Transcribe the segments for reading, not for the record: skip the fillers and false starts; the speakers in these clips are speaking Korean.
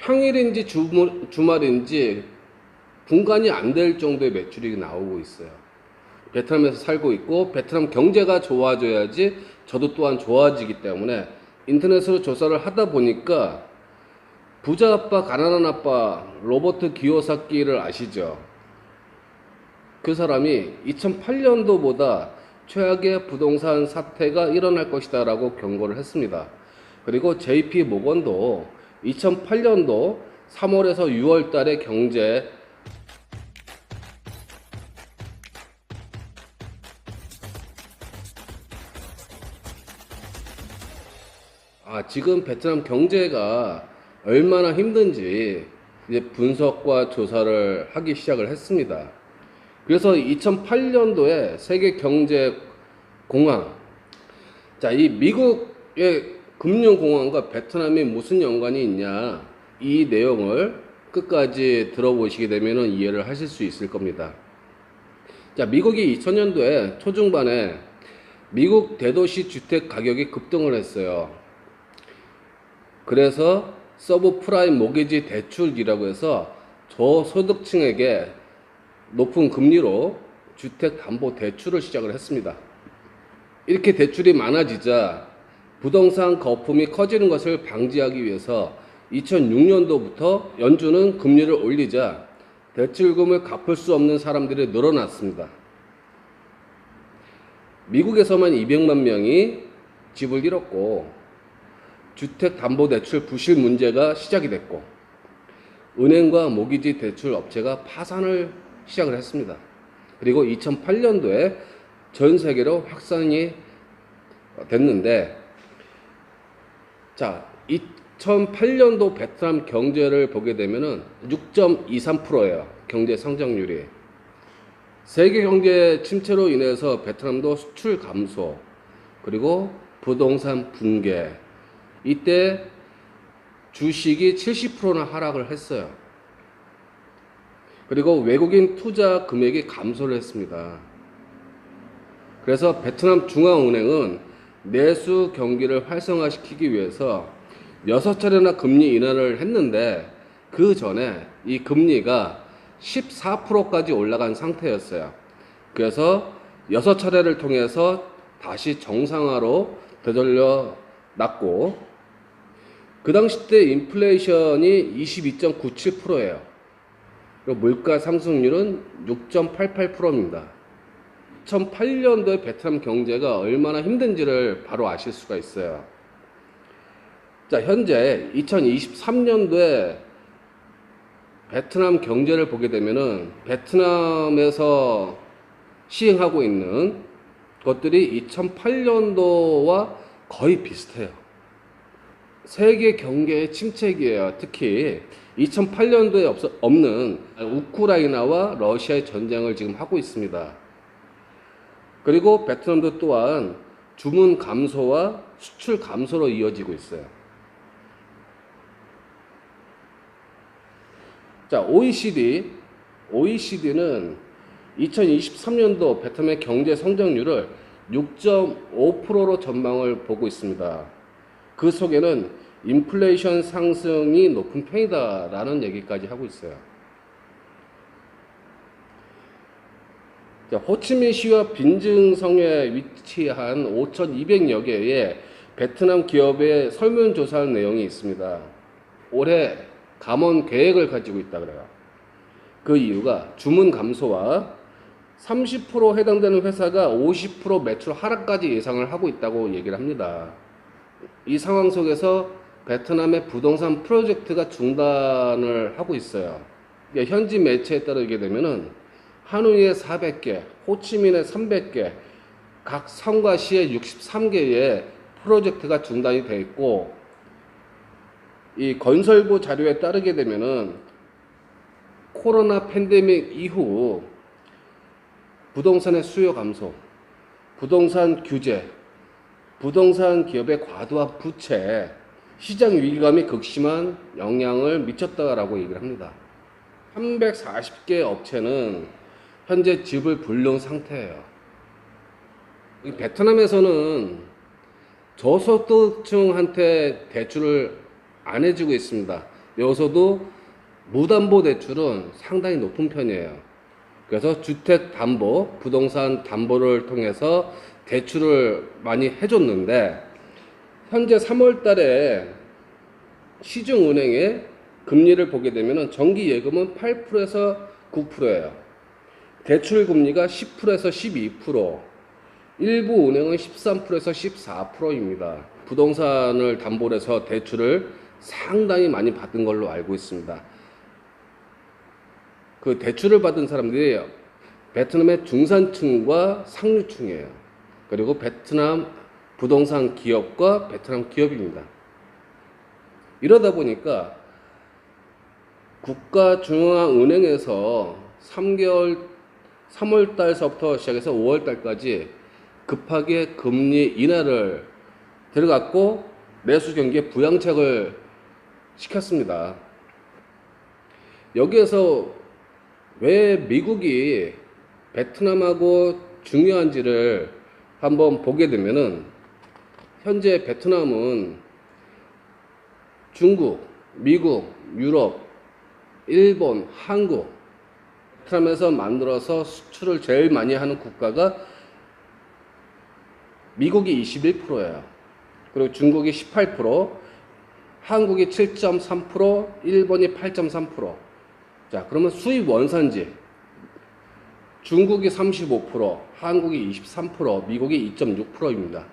평일인지 주말인지 분간이 안 될 정도의 매출이 나오고 있어요. 베트남에서 살고 있고 베트남 경제가 좋아져야지 저도 또한 좋아지기 때문에 인터넷으로 조사를 하다 보니까 부자 아빠 가난한 아빠 로버트 기요사키를 아시죠? 그 사람이 2008년도보다 최악의 부동산 사태가 일어날 것이다 라고 경고를 했습니다. 그리고 JP 모건도 2008년도 3월에서 6월 달의 경제 지금 베트남 경제가 얼마나 힘든지 이제 분석과 조사를 하기 시작을 했습니다. 그래서 2008년도에 세계 경제 공황, 자, 이 미국의 금융 공황과 베트남이 무슨 연관이 있냐, 이 내용을 끝까지 들어보시게 되면 이해를 하실 수 있을 겁니다. 자, 미국이 2000년도에 초중반에 미국 대도시 주택 가격이 급등을 했어요. 그래서 서브프라임 모기지 대출이라고 해서 저소득층에게 높은 금리로 주택담보대출을 시작을 했습니다. 이렇게 대출이 많아지자 부동산 거품이 커지는 것을 방지하기 위해서 2006년도부터 연준은 금리를 올리자 대출금을 갚을 수 없는 사람들이 늘어났습니다. 미국에서만 200만 명이 집을 잃었고 주택담보대출 부실 문제가 시작이 됐고 은행과 모기지 대출 업체가 파산을 시작을 했습니다. 그리고 2008년도에 전 세계로 확산이 됐는데, 자, 2008년도 베트남 경제를 보게 되면은 6.23%예요. 경제 성장률이. 세계 경제 침체로 인해서 베트남도 수출 감소, 그리고 부동산 붕괴, 이때 주식이 70%나 하락을 했어요. 그리고 외국인 투자 금액이 감소를 했습니다. 그래서 베트남 중앙은행은 내수 경기를 활성화시키기 위해서 6차례나 금리 인하를 했는데 그 전에 이 금리가 14%까지 올라간 상태였어요. 그래서 6차례를 통해서 다시 정상화로 되돌려 놨고, 그 당시 때 인플레이션이 22.97%예요. 그리고 물가 상승률은 6.88%입니다. 2008년도에 베트남 경제가 얼마나 힘든지를 바로 아실 수가 있어요. 자, 현재 2023년도에 베트남 경제를 보게 되면은 베트남에서 시행하고 있는 것들이 2008년도와 거의 비슷해요. 세계 경제의 침체기예요. 특히 2008년도에 없는 우크라이나와 러시아의 전쟁을 지금 하고 있습니다. 그리고 베트남도 또한 주문 감소와 수출 감소로 이어지고 있어요. 자, OECD는 2023년도 베트남의 경제 성장률을 6.5%로 전망을 보고 있습니다. 그 속에는 인플레이션 상승이 높은 편이다라는 얘기까지 하고 있어요. 자, 호치민시와 빈증성에 위치한 5,200여 개의 베트남 기업의 설문조사한 내용이 있습니다. 올해 감원 계획을 가지고 있다 그래요. 그 이유가 주문 감소와 30% 해당되는 회사가 50% 매출 하락까지 예상을 하고 있다고 얘기를 합니다. 이 상황 속에서 베트남의 부동산 프로젝트가 중단을 하고 있어요. 현지 매체에 따르게 되면은 하노이에 400개, 호치민에 300개, 각 성과 시에 63개의 프로젝트가 중단이 되어 있고, 이 건설부 자료에 따르게 되면은 코로나 팬데믹 이후 부동산의 수요 감소, 부동산 규제, 부동산 기업의 과도한 부채, 시장 위기감이 극심한 영향을 미쳤다라고 얘기를 합니다. 340개 업체는 현재 집을 불능 상태예요. 베트남에서는 저소득층한테 대출을 안 해주고 있습니다. 여기서도 무담보 대출은 상당히 높은 편이에요. 그래서 주택담보, 부동산 담보를 통해서 대출을 많이 해줬는데 현재 3월 달에 시중은행의 금리를 보게 되면 정기예금은 8%에서 9%예요. 대출 금리가 10%에서 12%, 일부 은행은 13%에서 14%입니다. 부동산을 담보로 해서 대출을 상당히 많이 받은 걸로 알고 있습니다. 그 대출을 받은 사람들이 베트남의 중산층과 상류층이에요. 그리고 베트남 부동산 기업과 베트남 기업입니다. 이러다 보니까 국가중앙은행에서 3월 달서부터 시작해서 5월 달까지 급하게 금리 인하를 들어갔고 내수 경기에 부양책을 시켰습니다. 여기에서 왜 미국이 베트남하고 중요한지를 한번 보게 되면은 현재 베트남은 중국, 미국, 유럽, 일본, 한국, 베트남에서 만들어서 수출을 제일 많이 하는 국가가 미국이 21%예요. 그리고 중국이 18%, 한국이 7.3%, 일본이 8.3%. 자, 그러면 수입 원산지 중국이 35%, 한국이 23%, 미국이 2.6%입니다.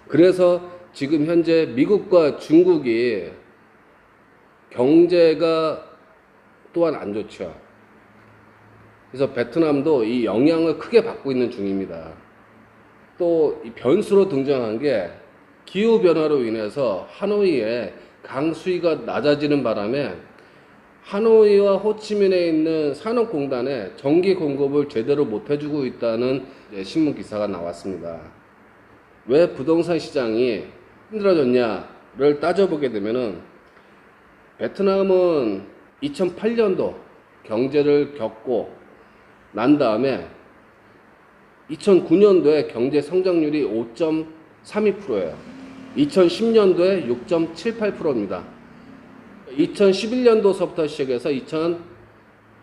그래서 지금 현재 미국과 중국이 경제가 또한 안 좋죠. 그래서 베트남도 이 영향을 크게 받고 있는 중입니다. 또 이 변수로 등장한 게 기후변화로 인해서 하노이에 강수위가 낮아지는 바람에 하노이와 호치민에 있는 산업공단에 전기 공급을 제대로 못 해주고 있다는 신문 기사가 나왔습니다. 왜 부동산 시장이 힘들어졌냐를 따져보게 되면은 베트남은 2008년도 경제를 겪고 난 다음에 2009년도에 경제 성장률이 5.32%예요. 2010년도에 6.78%입니다. 2011년도서부터 시작해서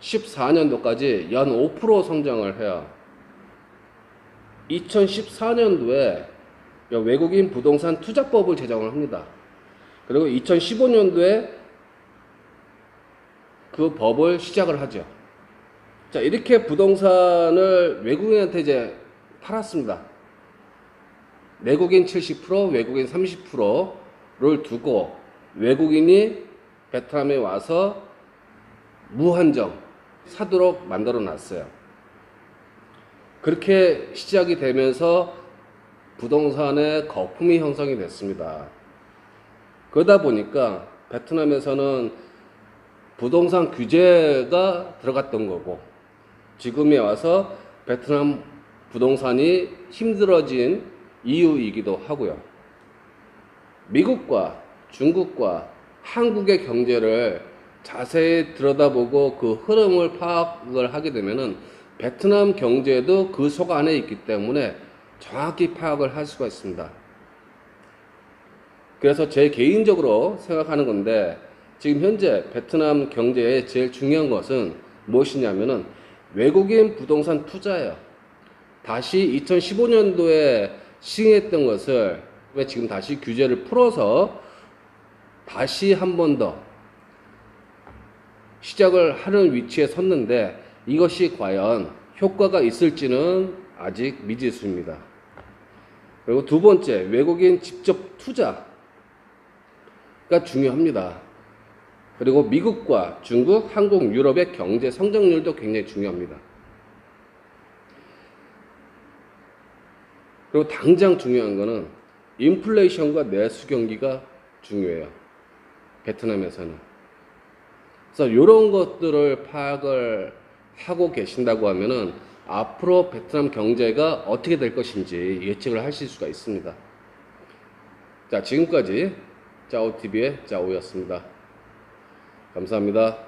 2014년도까지 연 5% 성장을 해요. 2014년도에 외국인 부동산 투자법을 제정을 합니다. 그리고 2015년도에 그 법을 시작을 하죠. 자, 이렇게 부동산을 외국인한테 이제 팔았습니다. 내국인 70%, 외국인 30%를 두고 외국인이 베트남에 와서 무한정 사도록 만들어 놨어요. 그렇게 시작이 되면서 부동산의 거품이 형성이 됐습니다. 그러다 보니까 베트남에서는 부동산 규제가 들어갔던 거고 지금에 와서 베트남 부동산이 힘들어진 이유이기도 하고요. 미국과 중국과 한국의 경제를 자세히 들여다보고 그 흐름을 파악을 하게 되면은 베트남 경제도 그 속 안에 있기 때문에 정확히 파악을 할 수가 있습니다. 그래서 제 개인적으로 생각하는 건데 지금 현재 베트남 경제에 제일 중요한 것은 무엇이냐면은 외국인 부동산 투자예요. 다시 2015년도에 시행했던 것을 왜 지금 다시 규제를 풀어서 다시 한 번 더 시작을 하는 위치에 섰는데 이것이 과연 효과가 있을지는 아직 미지수입니다. 그리고 두 번째, 외국인 직접 투자가 중요합니다. 그리고 미국과 중국, 한국, 유럽의 경제 성장률도 굉장히 중요합니다. 그리고 당장 중요한 거는 인플레이션과 내수 경기가 중요해요. 베트남에서는. 그래서 이런 것들을 파악을 하고 계신다고 하면은 앞으로 베트남 경제가 어떻게 될 것인지 예측을 하실 수가 있습니다. 자, 지금까지 짜오TV의 짜오였습니다. 감사합니다.